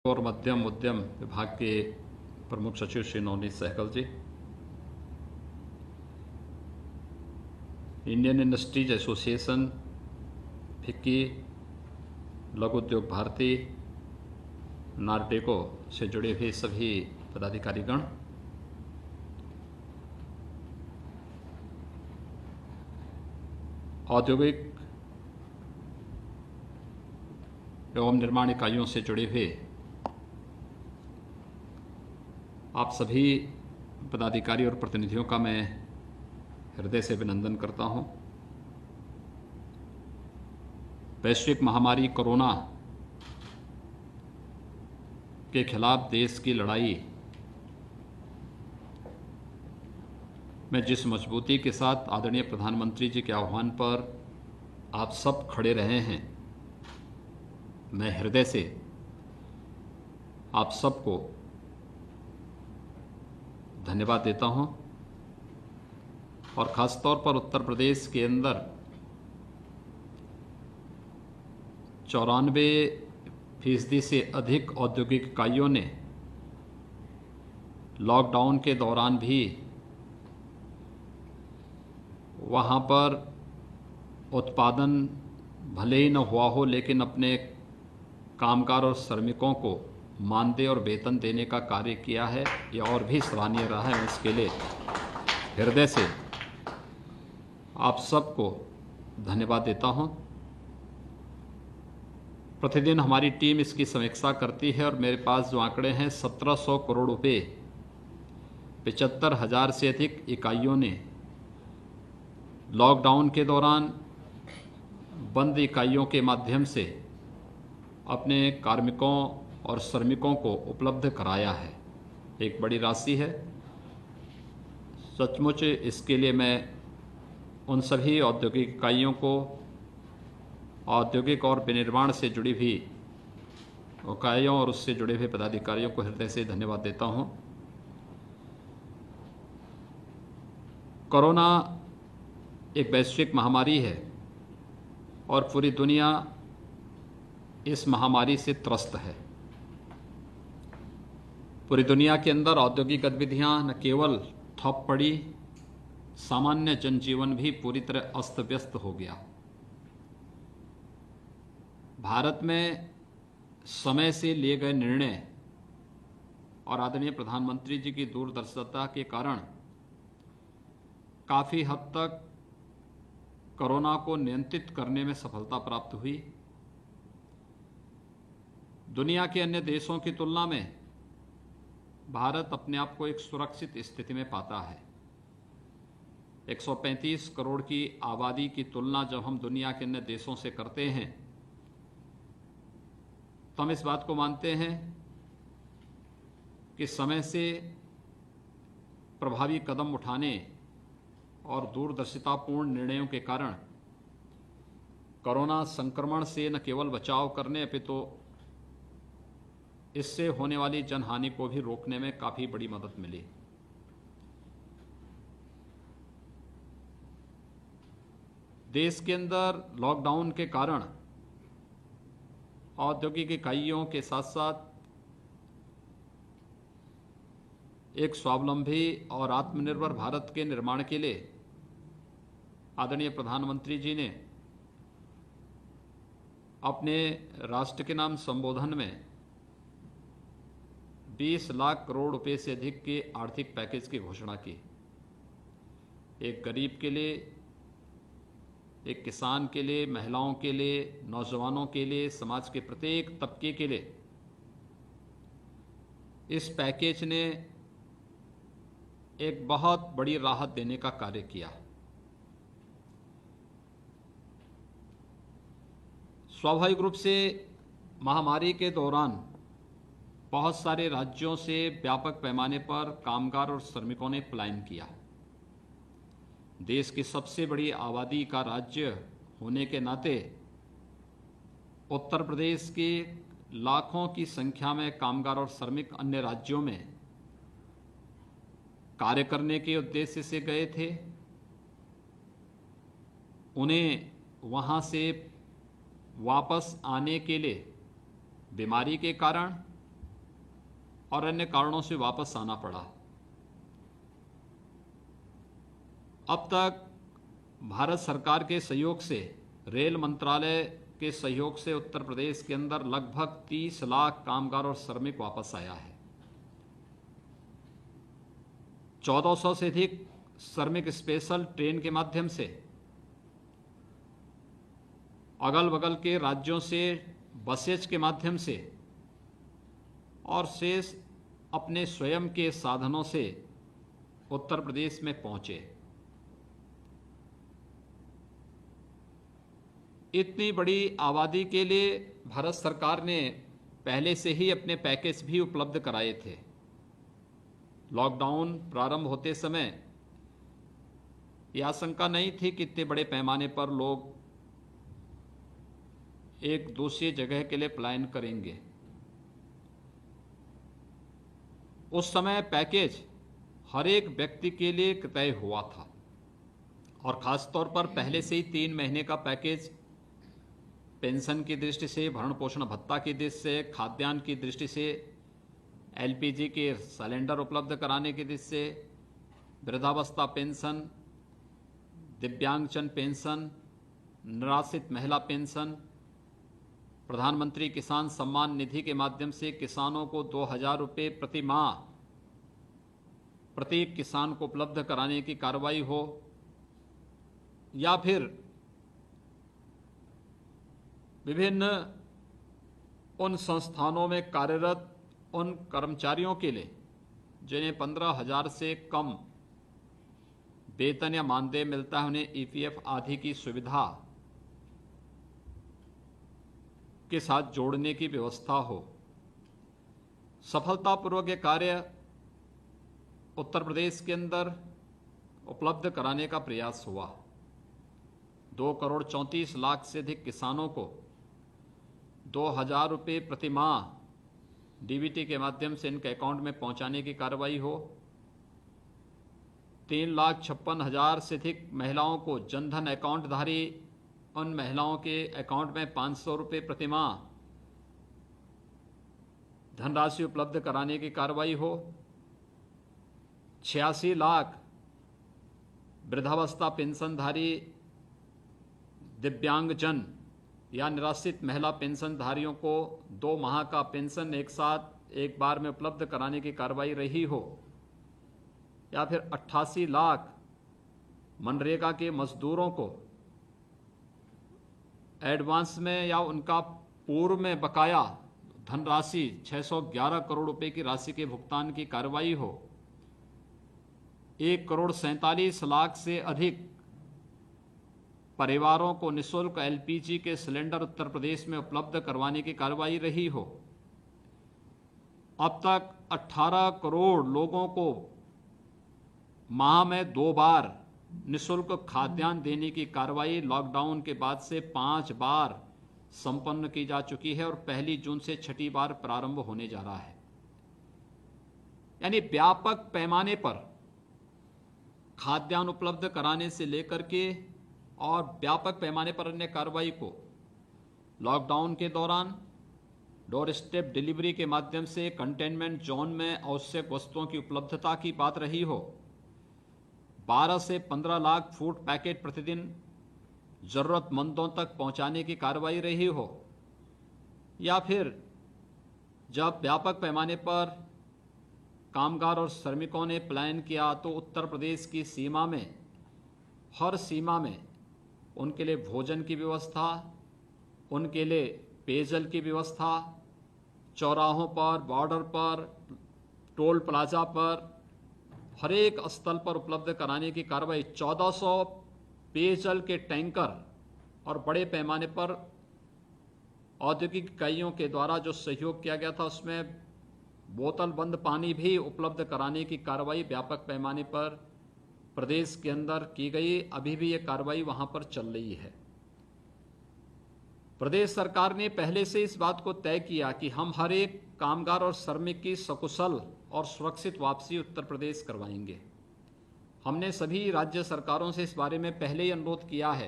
और मध्यम उद्यम विभाग के प्रमुख सचिव श्री नवनीत सहगल जी, इंडियन इंडस्ट्रीज एसोसिएशन, फिक्की, लघु उद्योग भारती, नार्टेको से जुड़े हुए सभी पदाधिकारीगण, औद्योगिक एवं निर्माण इकाइयों से जुड़े हुए आप सभी पदाधिकारी और प्रतिनिधियों का मैं हृदय से अभिनंदन करता हूं। वैश्विक महामारी कोरोना के खिलाफ देश की लड़ाई में जिस मजबूती के साथ आदरणीय प्रधानमंत्री जी के आह्वान पर आप सब खड़े रहे हैं, मैं हृदय से आप सबको धन्यवाद देता हूं। और ख़ास तौर पर उत्तर प्रदेश के अंदर 94% से अधिक औद्योगिक इकाइयों ने लॉकडाउन के दौरान भी वहाँ पर उत्पादन भले ही न हुआ हो, लेकिन अपने कामगार और श्रमिकों को मानदेय और वेतन देने का कार्य किया है। यह और भी सराहनीय रहा है। इसके लिए हृदय से आप सबको धन्यवाद देता हूं। प्रतिदिन हमारी टीम इसकी समीक्षा करती है और मेरे पास जो आंकड़े हैं, 1700 करोड़ रुपए 75,000 से अधिक इकाइयों ने लॉकडाउन के दौरान बंद इकाइयों के माध्यम से अपने कार्मिकों और श्रमिकों को उपलब्ध कराया है। एक बड़ी राशि है। सचमुच इसके लिए मैं उन सभी औद्योगिक इकाइयों को, औद्योगिक और विनिर्माण से जुड़ी हुई इकाइयों और उससे जुड़े हुए पदाधिकारियों को हृदय से धन्यवाद देता हूं। कोरोना एक वैश्विक महामारी है और पूरी दुनिया इस महामारी से त्रस्त है। पूरी दुनिया के अंदर औद्योगिक गतिविधियां न केवल ठप पड़ी, सामान्य जनजीवन भी पूरी तरह अस्त व्यस्त हो गया। भारत में समय से लिए गए निर्णय और आदरणीय प्रधानमंत्री जी की दूरदर्शिता के कारण काफ़ी हद तक कोरोना को नियंत्रित करने में सफलता प्राप्त हुई। दुनिया के अन्य देशों की तुलना में भारत अपने आप को एक सुरक्षित स्थिति में पाता है। 135 करोड़ की आबादी की तुलना जब हम दुनिया के अन्य देशों से करते हैं तो हम इस बात को मानते हैं कि समय से प्रभावी कदम उठाने और दूरदर्शितापूर्ण निर्णयों के कारण कोरोना संक्रमण से न केवल बचाव करने अपितु इससे होने वाली जनहानि को भी रोकने में काफ़ी बड़ी मदद मिली। देश के अंदर लॉकडाउन के कारण औद्योगिक इकाइयों के साथ साथ एक स्वावलंबी और आत्मनिर्भर भारत के निर्माण के लिए आदरणीय प्रधानमंत्री जी ने अपने राष्ट्र के नाम संबोधन में 20 लाख करोड़ रुपए से अधिक के आर्थिक पैकेज की घोषणा की। एक गरीब के लिए, एक किसान के लिए, महिलाओं के लिए, नौजवानों के लिए, समाज के प्रत्येक तबके के लिए इस पैकेज ने एक बहुत बड़ी राहत देने का कार्य किया। स्वाभाविक रूप से महामारी के दौरान बहुत सारे राज्यों से व्यापक पैमाने पर कामगार और श्रमिकों ने पलायन किया। देश की सबसे बड़ी आबादी का राज्य होने के नाते उत्तर प्रदेश के लाखों की संख्या में कामगार और श्रमिक अन्य राज्यों में कार्य करने के उद्देश्य से गए थे। उन्हें वहां से वापस आने के लिए बीमारी के कारण और अन्य कारणों से वापस आना पड़ा। अब तक भारत सरकार के सहयोग से, रेल मंत्रालय के सहयोग से उत्तर प्रदेश के अंदर लगभग 30 लाख कामगार और श्रमिक वापस आया है। 1400 से अधिक श्रमिक स्पेशल ट्रेन के माध्यम से अगल बगल के राज्यों से बसेज के माध्यम से और शेष अपने स्वयं के साधनों से उत्तर प्रदेश में पहुंचे। इतनी बड़ी आबादी के लिए भारत सरकार ने पहले से ही अपने पैकेज भी उपलब्ध कराए थे। लॉकडाउन प्रारंभ होते समय यह आशंका नहीं थी कि इतने बड़े पैमाने पर लोग एक दूसरी जगह के लिए पलायन करेंगे। उस समय पैकेज हर एक व्यक्ति के लिए तय हुआ था और खास तौर पर पहले से ही 3 महीने का पैकेज पेंशन की दृष्टि से, भरण पोषण भत्ता की दृष्टि से, खाद्यान्न की दृष्टि से, एलपीजी के सिलेंडर उपलब्ध कराने की दृष्टि से, वृद्धावस्था पेंशन, दिव्यांगजन पेंशन, निराश्रित महिला पेंशन, प्रधानमंत्री किसान सम्मान निधि के माध्यम से किसानों को 2000 रुपये प्रति माह प्रत्येक किसान को उपलब्ध कराने की कार्रवाई हो, या फिर विभिन्न उन संस्थानों में कार्यरत उन कर्मचारियों के लिए जिन्हें 15,000 से कम वेतन या मानदेय मिलता है, उन्हें ईपीएफ आदि की सुविधा के साथ जोड़ने की व्यवस्था हो। सफलतापूर्वक ये कार्य उत्तर प्रदेश के अंदर उपलब्ध कराने का प्रयास हुआ। 2 करोड़ 34 लाख से अधिक किसानों को 2000 रुपये प्रति माह डीबीटी के माध्यम से इनके अकाउंट में पहुंचाने की कार्रवाई हो। 3,56,000 से अधिक महिलाओं को जनधन अकाउंट धारी उन महिलाओं के अकाउंट में 500 रुपये प्रति माह धनराशि उपलब्ध कराने की कार्रवाई हो। 86 लाख वृद्धावस्था पेंशनधारी दिव्यांगजन या निराश्रित महिला पेंशनधारियों को 2 माह का पेंशन एक साथ एक बार में उपलब्ध कराने की कार्रवाई रही हो, या फिर 88 लाख मनरेगा के मजदूरों को एडवांस में या उनका पूर्व में बकाया धनराशि 611 करोड़ रुपए की राशि के भुगतान की कार्रवाई हो। 1 करोड़ 47 लाख से अधिक परिवारों को निःशुल्क एलपीजी के सिलेंडर उत्तर प्रदेश में उपलब्ध करवाने की कार्रवाई रही हो। अब तक 18 करोड़ लोगों को माह में 2 बार निःशुल्क खाद्यान्न देने की कार्रवाई लॉकडाउन के बाद से 5 बार संपन्न की जा चुकी है और 1 जून से 6ठी बार प्रारंभ होने जा रहा है। यानी व्यापक पैमाने पर खाद्यान्न उपलब्ध कराने से लेकर के और व्यापक पैमाने पर अन्य कार्रवाई को लॉकडाउन के दौरान डोर स्टेप डिलीवरी के माध्यम से कंटेनमेंट जोन में आवश्यक वस्तुओं की उपलब्धता की बात रही हो। 12 से 15 लाख फूड पैकेट प्रतिदिन जरूरतमंदों तक पहुंचाने की कार्रवाई रही हो, या फिर जब व्यापक पैमाने पर कामगार और श्रमिकों ने पलायन किया तो उत्तर प्रदेश की सीमा में, हर सीमा में उनके लिए भोजन की व्यवस्था, उनके लिए पेयजल की व्यवस्था, चौराहों पर, बॉर्डर पर, टोल प्लाजा पर, हर एक स्थल पर उपलब्ध कराने की कार्रवाई। 1400 पेयजल के टैंकर और बड़े पैमाने पर औद्योगिक इकाइयों के द्वारा जो सहयोग किया गया था, उसमें बोतल बंद पानी भी उपलब्ध कराने की कार्रवाई व्यापक पैमाने पर प्रदेश के अंदर की गई। अभी भी ये कार्रवाई वहां पर चल रही है। प्रदेश सरकार ने पहले से इस बात को तय किया कि हम हर एक कामगार और श्रमिक की सकुशल और सुरक्षित वापसी उत्तर प्रदेश करवाएंगे। हमने सभी राज्य सरकारों से इस बारे में पहले ही अनुरोध किया है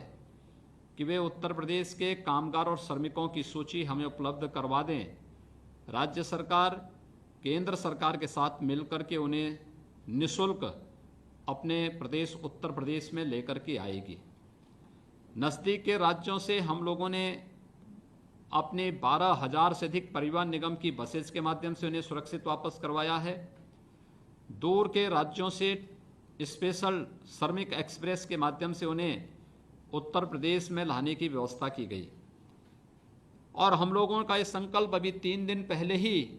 कि वे उत्तर प्रदेश के कामगार और श्रमिकों की सूची हमें उपलब्ध करवा दें। राज्य सरकार केंद्र सरकार के साथ मिलकर के उन्हें निःशुल्क अपने प्रदेश उत्तर प्रदेश में लेकर के आएगी। नज़दीक के राज्यों से हम लोगों ने अपने 12,000 से अधिक परिवहन निगम की बसेस के माध्यम से उन्हें सुरक्षित वापस करवाया है। दूर के राज्यों से स्पेशल श्रमिक एक्सप्रेस के माध्यम से उन्हें उत्तर प्रदेश में लाने की व्यवस्था की गई। और हम लोगों का ये संकल्प अभी 3 दिन पहले ही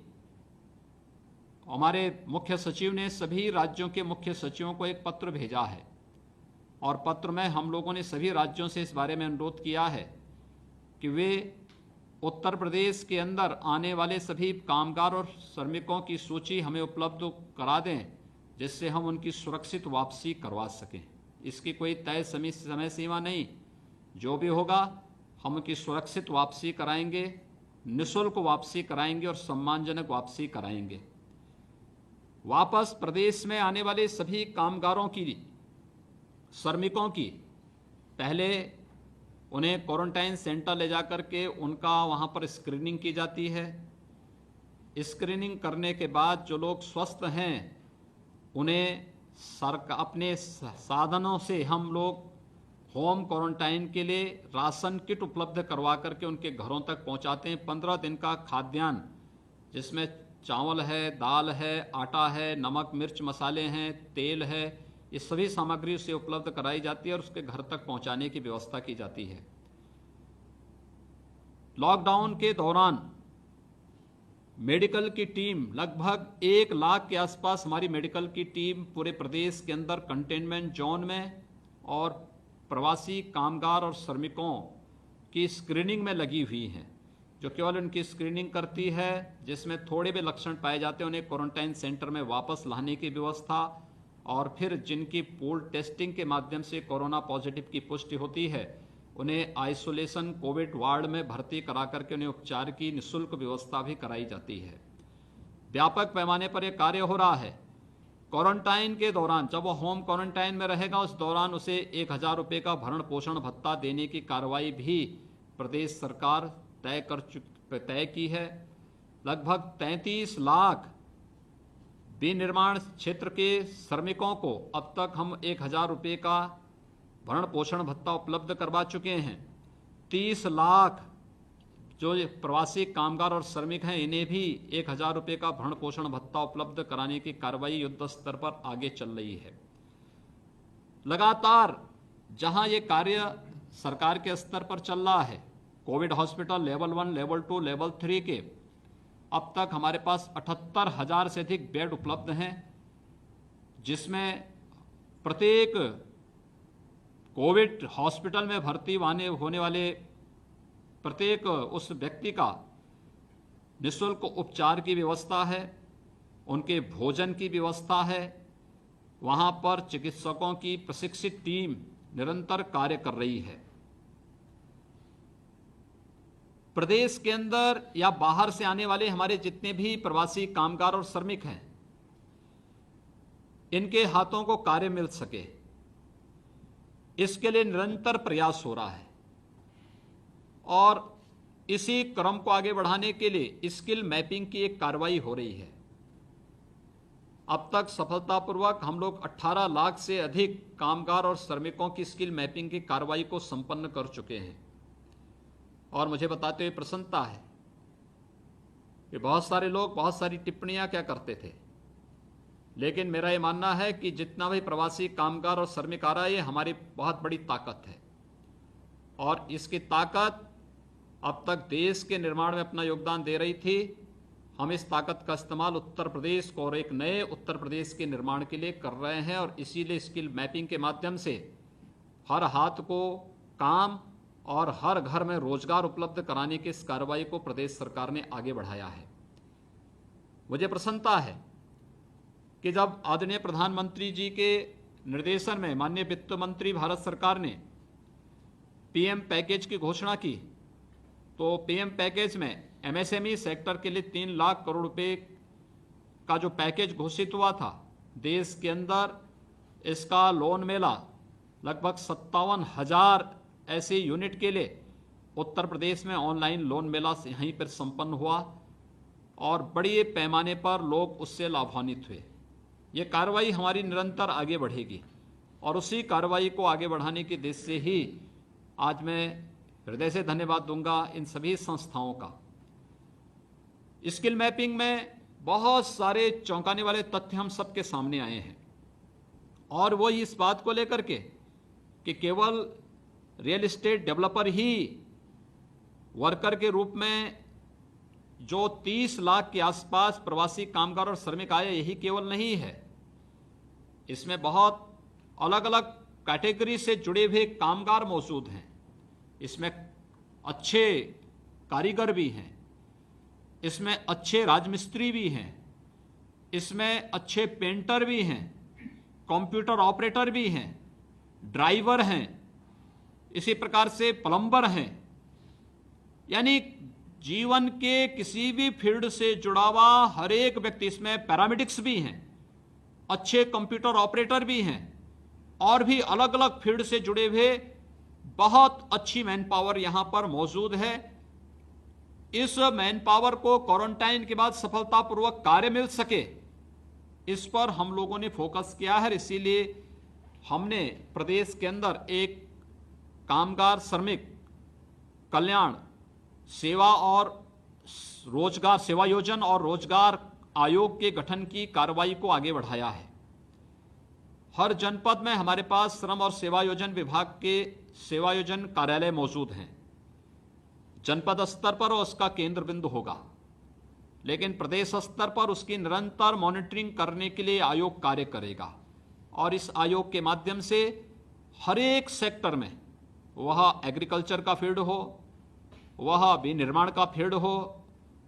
हमारे मुख्य सचिव ने सभी राज्यों के मुख्य सचिवों को एक पत्र भेजा है और पत्र में हम लोगों ने सभी राज्यों से इस बारे में अनुरोध किया है कि वे उत्तर प्रदेश के अंदर आने वाले सभी कामगार और श्रमिकों की सूची हमें उपलब्ध करा दें, जिससे हम उनकी सुरक्षित वापसी करवा सकें। इसकी कोई तय समय सीमा नहीं, जो भी होगा हम उनकी सुरक्षित वापसी कराएंगे, निःशुल्क वापसी कराएंगे और सम्मानजनक वापसी कराएंगे। वापस प्रदेश में आने वाले सभी कामगारों की, श्रमिकों की पहले उन्हें क्वारंटाइन सेंटर ले जाकर के उनका वहां पर स्क्रीनिंग की जाती है। स्क्रीनिंग करने के बाद जो लोग स्वस्थ हैं उन्हें अपने साधनों से हम लोग होम क्वारंटाइन के लिए राशन किट उपलब्ध करवा करके उनके घरों तक पहुंचाते हैं। 15 दिन का खाद्यान्न, जिसमें चावल है, दाल है, आटा है, नमक मिर्च मसाले हैं, तेल है, ये सभी सामग्री उसे उपलब्ध कराई जाती है और उसके घर तक पहुंचाने की व्यवस्था की जाती है। लॉकडाउन के दौरान मेडिकल की टीम, लगभग 1 लाख के आसपास हमारी मेडिकल की टीम पूरे प्रदेश के अंदर कंटेनमेंट जोन में और प्रवासी कामगार और श्रमिकों की स्क्रीनिंग में लगी हुई है, जो केवल उनकी स्क्रीनिंग करती है। जिसमें थोड़े भी लक्षण पाए जाते हैं उन्हें क्वारंटाइन सेंटर में वापस लाने की व्यवस्था, और फिर जिनकी पूल टेस्टिंग के माध्यम से कोरोना पॉजिटिव की पुष्टि होती है उन्हें आइसोलेशन कोविड वार्ड में भर्ती करा करके उन्हें उपचार की निःशुल्क व्यवस्था भी कराई जाती है। व्यापक पैमाने पर यह कार्य हो रहा है। क्वारंटाइन के दौरान जब वो होम क्वारंटाइन में रहेगा उस दौरान उसे 1,000 रुपये का भरण पोषण भत्ता देने की कार्रवाई भी प्रदेश सरकार तय की है। लगभग 33 लाख विनिर्माण क्षेत्र के श्रमिकों को अब तक हम 1,000 रुपये का भरण पोषण भत्ता उपलब्ध करवा चुके हैं। 30 लाख जो प्रवासी कामगार और श्रमिक हैं इन्हें भी 1,000 रुपये का भरण पोषण भत्ता उपलब्ध कराने की कार्रवाई युद्ध स्तर पर आगे चल रही है। लगातार जहां ये कार्य सरकार के स्तर पर चल रहा है, Covid hospital level 1, level 2, level 3 के अब तक हमारे पास 78,000 से अधिक बेड उपलब्ध हैं, जिसमें प्रत्येक कोविड हॉस्पिटल में भर्ती होने वाले प्रत्येक उस व्यक्ति का निःशुल्क उपचार की व्यवस्था है, उनके भोजन की व्यवस्था है। वहां पर चिकित्सकों की प्रशिक्षित टीम निरंतर कार्य कर रही है। प्रदेश के अंदर या बाहर से आने वाले हमारे जितने भी प्रवासी कामगार और श्रमिक हैं, इनके हाथों को कार्य मिल सके, इसके लिए निरंतर प्रयास हो रहा है। और इसी क्रम को आगे बढ़ाने के लिए स्किल मैपिंग की एक कार्रवाई हो रही है। अब तक सफलतापूर्वक हम लोग 18 लाख से अधिक कामगार और श्रमिकों की स्किल मैपिंग की कार्रवाई को संपन्न कर चुके हैं। और मुझे बताते हुए प्रसन्नता है कि बहुत सारे लोग बहुत सारी टिप्पणियां क्या करते थे, लेकिन मेरा ये मानना है कि जितना भी प्रवासी कामगार और श्रमिक आ रहा है ये हमारी बहुत बड़ी ताकत है। और इसकी ताकत अब तक देश के निर्माण में अपना योगदान दे रही थी। हम इस ताकत का इस्तेमाल उत्तर प्रदेश को और एक नए उत्तर प्रदेश के निर्माण के लिए कर रहे हैं। और इसीलिए स्किल मैपिंग के माध्यम से हर हाथ को काम और हर घर में रोजगार उपलब्ध कराने की इस कार्रवाई को प्रदेश सरकार ने आगे बढ़ाया है। मुझे प्रसन्नता है कि जब आदरणीय प्रधानमंत्री जी के निर्देशन में माननीय वित्त मंत्री भारत सरकार ने पीएम पैकेज की घोषणा की, तो पीएम पैकेज में एमएसएमई सेक्टर के लिए 3 लाख करोड़ रुपए का जो पैकेज घोषित हुआ था, देश के अंदर इसका लोन मेला लगभग 57,000 ऐसे यूनिट के लिए उत्तर प्रदेश में ऑनलाइन लोन मेला यहीं पर संपन्न हुआ। और बड़े पैमाने पर लोग उससे लाभान्वित हुए। ये कार्रवाई हमारी निरंतर आगे बढ़ेगी और उसी कार्रवाई को आगे बढ़ाने के उद्देश्य से ही आज मैं हृदय से धन्यवाद दूंगा इन सभी संस्थाओं का। स्किल मैपिंग में बहुत सारे चौंकाने वाले तथ्य हम सबके सामने आए हैं और वो इस बात को लेकर के कि केवल रियल एस्टेट डेवलपर ही वर्कर के रूप में जो 30 लाख के आसपास प्रवासी कामगार और श्रमिक आए, यही केवल नहीं है। इसमें बहुत अलग अलग कैटेगरी से जुड़े हुए कामगार मौजूद हैं। इसमें अच्छे कारीगर भी हैं, इसमें अच्छे राजमिस्त्री भी हैं, इसमें अच्छे पेंटर भी हैं, कंप्यूटर ऑपरेटर भी हैं, ड्राइवर हैं, इसी प्रकार से प्लम्बर हैं। यानी जीवन के किसी भी फील्ड से जुड़ा हुआ हर एक व्यक्ति, इसमें पैरामेडिक्स भी हैं, अच्छे कंप्यूटर ऑपरेटर भी हैं और भी अलग अलग फील्ड से जुड़े हुए बहुत अच्छी मैन पावर यहां पर मौजूद है। इस मैन पावर को क्वारंटाइन के बाद सफलतापूर्वक कार्य मिल सके, इस पर हम लोगों ने फोकस किया है। इसीलिए हमने प्रदेश के अंदर एक कामगार श्रमिक कल्याण सेवा और रोजगार सेवा योजन और रोजगार आयोग के गठन की कार्रवाई को आगे बढ़ाया है। हर जनपद में हमारे पास श्रम और सेवा योजन विभाग के सेवा योजन कार्यालय मौजूद हैं। जनपद स्तर पर उसका केंद्र बिंदु होगा, लेकिन प्रदेश स्तर पर उसकी निरंतर मॉनिटरिंग करने के लिए आयोग कार्य करेगा और इस आयोग के माध्यम से हर एक सेक्टर में, वह एग्रीकल्चर का फील्ड हो, वह विनिर्माण का फील्ड हो,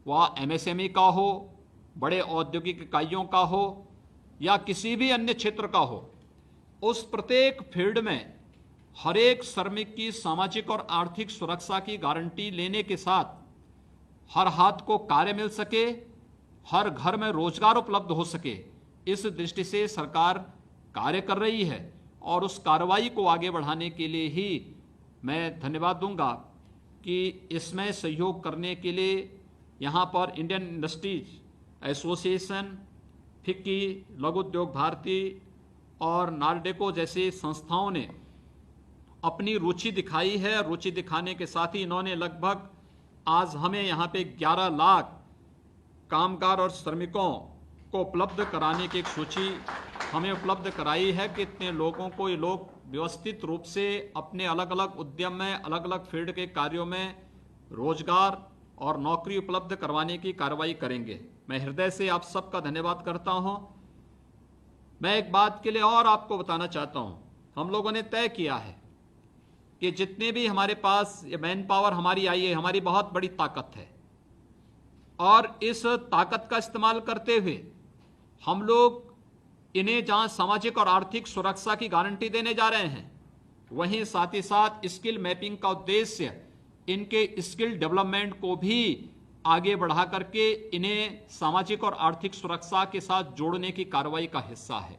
वह एमएसएमई का हो, बड़े औद्योगिक इकाइयों का हो या किसी भी अन्य क्षेत्र का हो, उस प्रत्येक फील्ड में हर एक श्रमिक की सामाजिक और आर्थिक सुरक्षा की गारंटी लेने के साथ हर हाथ को कार्य मिल सके, हर घर में रोजगार उपलब्ध हो सके, इस दृष्टि से सरकार कार्य कर रही है और उस कार्रवाई को आगे बढ़ाने के लिए ही मैं धन्यवाद दूंगा कि इसमें सहयोग करने के लिए यहाँ पर इंडियन इंडस्ट्रीज एसोसिएशन, फिक्की, लघु उद्योग भारती और नार्डेको जैसी संस्थाओं ने अपनी रुचि दिखाई है। रुचि दिखाने के साथ ही इन्होंने लगभग आज हमें यहाँ पे 11 लाख कामगार और श्रमिकों को उपलब्ध कराने की एक सूची हमें उपलब्ध कराई है कि इतने लोगों को ये लोग व्यवस्थित रूप से अपने अलग अलग उद्यम में, अलग अलग फील्ड के कार्यों में रोजगार और नौकरी उपलब्ध करवाने की कार्रवाई करेंगे। मैं हृदय से आप सबका धन्यवाद करता हूं। मैं एक बात के लिए और आपको बताना चाहता हूं, हम लोगों ने तय किया है कि जितने भी हमारे पास ये मैन पावर हमारी आई है, हमारी बहुत बड़ी ताकत है और इस ताकत का इस्तेमाल करते हुए हम लोग इन्हें जहां सामाजिक और आर्थिक सुरक्षा की गारंटी देने जा रहे हैं, वहीं साथ ही साथ स्किल मैपिंग का उद्देश्य इनके स्किल डेवलपमेंट को भी आगे बढ़ा करके इन्हें सामाजिक और आर्थिक सुरक्षा के साथ जोड़ने की कार्रवाई का हिस्सा है।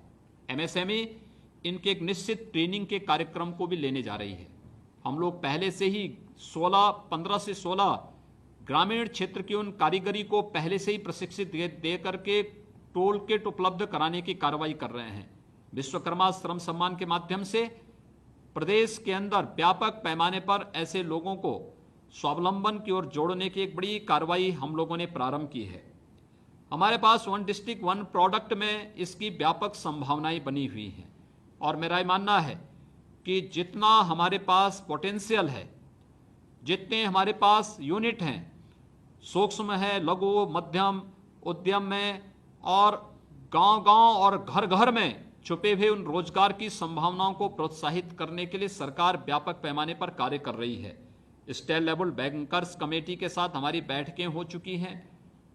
एमएसएमई इनके एक निश्चित ट्रेनिंग के कार्यक्रम को भी लेने जा रही है। हम लोग पहले से ही 15 से 16 ग्रामीण क्षेत्र की उन कारीगरी को पहले से ही प्रशिक्षित दे करके टोल किट उपलब्ध कराने की कार्रवाई कर रहे हैं। विश्वकर्मा श्रम सम्मान के माध्यम से प्रदेश के अंदर व्यापक पैमाने पर ऐसे लोगों को स्वावलंबन की ओर जोड़ने की एक बड़ी कार्रवाई हम लोगों ने प्रारंभ की है। हमारे पास वन डिस्ट्रिक्ट वन प्रोडक्ट में इसकी व्यापक संभावनाएं बनी हुई हैं और मेरा ये मानना है कि जितना हमारे पास पोटेंशियल है, जितने हमारे पास यूनिट हैं, सूक्ष्म है, लघु मध्यम उद्यम में और गांव-गांव और घर-घर में छुपे हुए उन रोजगार की संभावनाओं को प्रोत्साहित करने के लिए सरकार व्यापक पैमाने पर कार्य कर रही है। स्टेट लेवल बैंकर्स कमेटी के साथ हमारी बैठकें हो चुकी हैं।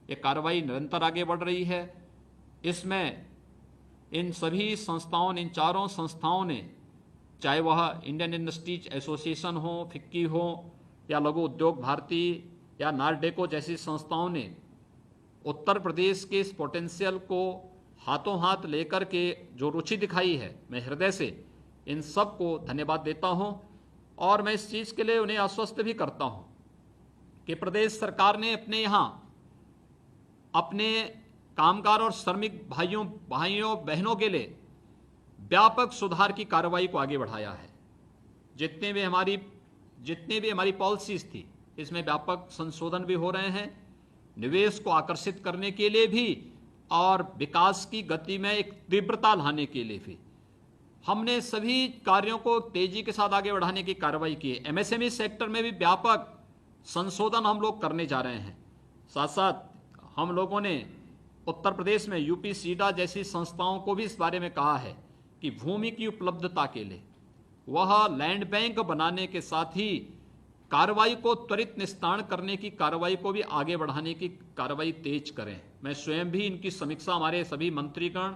ये कार्रवाई निरंतर आगे बढ़ रही है। इसमें इन सभी संस्थाओं ने, इन चारों संस्थाओं ने, चाहे वह इंडियन इंडस्ट्रीज एसोसिएशन हो, फिक्की हो या लघु उद्योग भारती या नार्डेको जैसी संस्थाओं ने उत्तर प्रदेश के इस पोटेंशियल को हाथों हाथ लेकर के जो रुचि दिखाई है, मैं हृदय से इन सब को धन्यवाद देता हूं और मैं इस चीज़ के लिए उन्हें आश्वस्त भी करता हूं कि प्रदेश सरकार ने अपने यहाँ अपने कामगार और श्रमिक भाइयों बहनों के लिए व्यापक सुधार की कार्रवाई को आगे बढ़ाया है। जितने भी हमारी पॉलिसीज थी, इसमें व्यापक संशोधन भी हो रहे हैं, निवेश को आकर्षित करने के लिए भी और विकास की गति में एक तीव्रता लाने के लिए भी हमने सभी कार्यों को तेजी के साथ आगे बढ़ाने की कार्रवाई की है। एमएसएमई सेक्टर में भी व्यापक संशोधन हम लोग करने जा रहे हैं। साथ साथ हम लोगों ने उत्तर प्रदेश में यूपी सीडा जैसी संस्थाओं को भी इस बारे में कहा है कि भूमि की उपलब्धता के लिए वह लैंड बैंक बनाने के साथ ही कार्रवाई को त्वरित निस्तारण करने की कार्रवाई को भी आगे बढ़ाने की कार्रवाई तेज करें। मैं स्वयं भी इनकी समीक्षा, हमारे सभी मंत्रीगण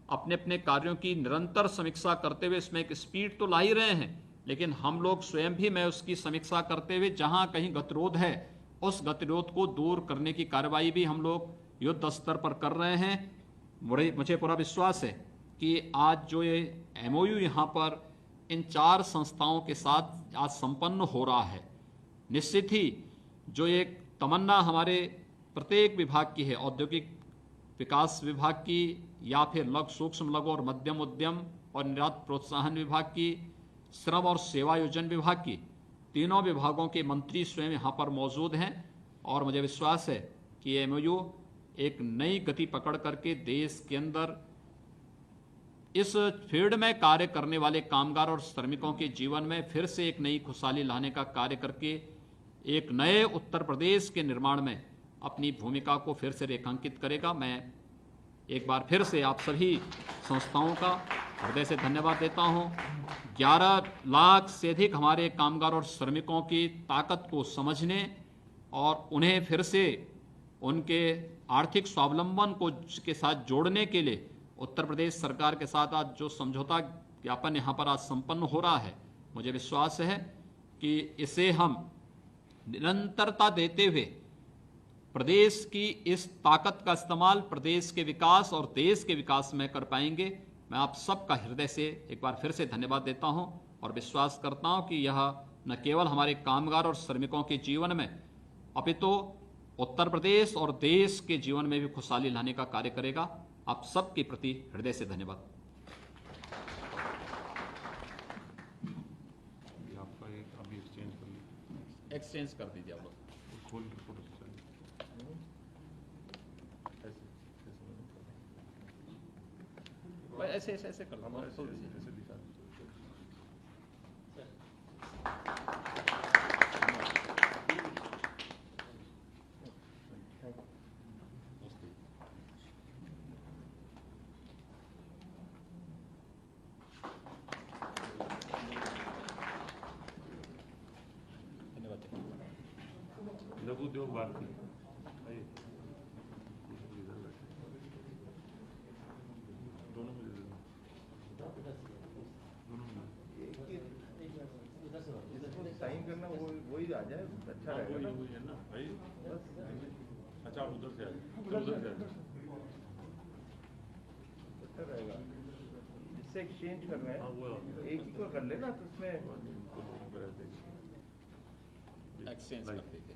अपने अपने कार्यों की निरंतर समीक्षा करते हुए इसमें एक स्पीड तो ला ही रहे हैं, लेकिन हम लोग स्वयं भी मैं उसकी समीक्षा करते हुए जहां कहीं गतिरोध है उस गतिरोध को दूर करने की कार्रवाई भी हम लोग युद्ध स्तर पर कर रहे हैं। मुझे पूरा विश्वास है कि आज जो ये एमओयू यहाँ पर इन 4 संस्थाओं के साथ आज संपन्न हो रहा है, निश्चित ही जो एक तमन्ना हमारे प्रत्येक विभाग की है, औद्योगिक विकास विभाग की या फिर सूक्ष्म लघु और मध्यम उद्यम और निर्यात प्रोत्साहन विभाग की, श्रम और सेवायोजन विभाग की, तीनों विभागों के मंत्री स्वयं यहाँ पर मौजूद हैं और मुझे विश्वास है कि एमओयू एक नई गति पकड़ करके देश के अंदर इस फील्ड में कार्य करने वाले कामगार और श्रमिकों के जीवन में फिर से एक नई खुशहाली लाने का कार्य करके एक नए उत्तर प्रदेश के निर्माण में अपनी भूमिका को फिर से रेखांकित करेगा। मैं एक बार फिर से आप सभी संस्थाओं का हृदय से धन्यवाद देता हूं। 11 लाख से अधिक हमारे कामगार और श्रमिकों की ताकत को समझने और उन्हें फिर से उनके आर्थिक स्वावलंबन को के साथ जोड़ने के लिए उत्तर प्रदेश सरकार के साथ आज जो समझौता ज्ञापन यहाँ पर आज संपन्न हो रहा है, मुझे विश्वास है कि इसे हम निरंतरता देते हुए प्रदेश की इस ताकत का इस्तेमाल प्रदेश के विकास और देश के विकास में कर पाएंगे। मैं आप सबका हृदय से एक बार फिर से धन्यवाद देता हूं और विश्वास करता हूं कि यह न केवल हमारे कामगार और श्रमिकों के जीवन में अपितु उत्तर प्रदेश और देश के जीवन में भी खुशहाली लाने का कार्य करेगा। आप सबके प्रति हृदय से धन्यवाद। आपका एक अभी एक्सचेंज कर दीजिए आप लोग। खोल रिपोर्ट ऐसे ऐसे ऐसे कर लो। ऐसे दिखा लघु उद्योग भारती दोनों साइन करना वही आ जाए, अच्छा रहेगा। वही है ना भाई। अच्छा आप उधर से आ जाए, उधर से आ जाए, अच्छा रहेगा। जिससे एक्सचेंज कर रहे हाँ, वो हैं एक ही को कर लेना तो उसमें एक्सचेंज कर दीजिए।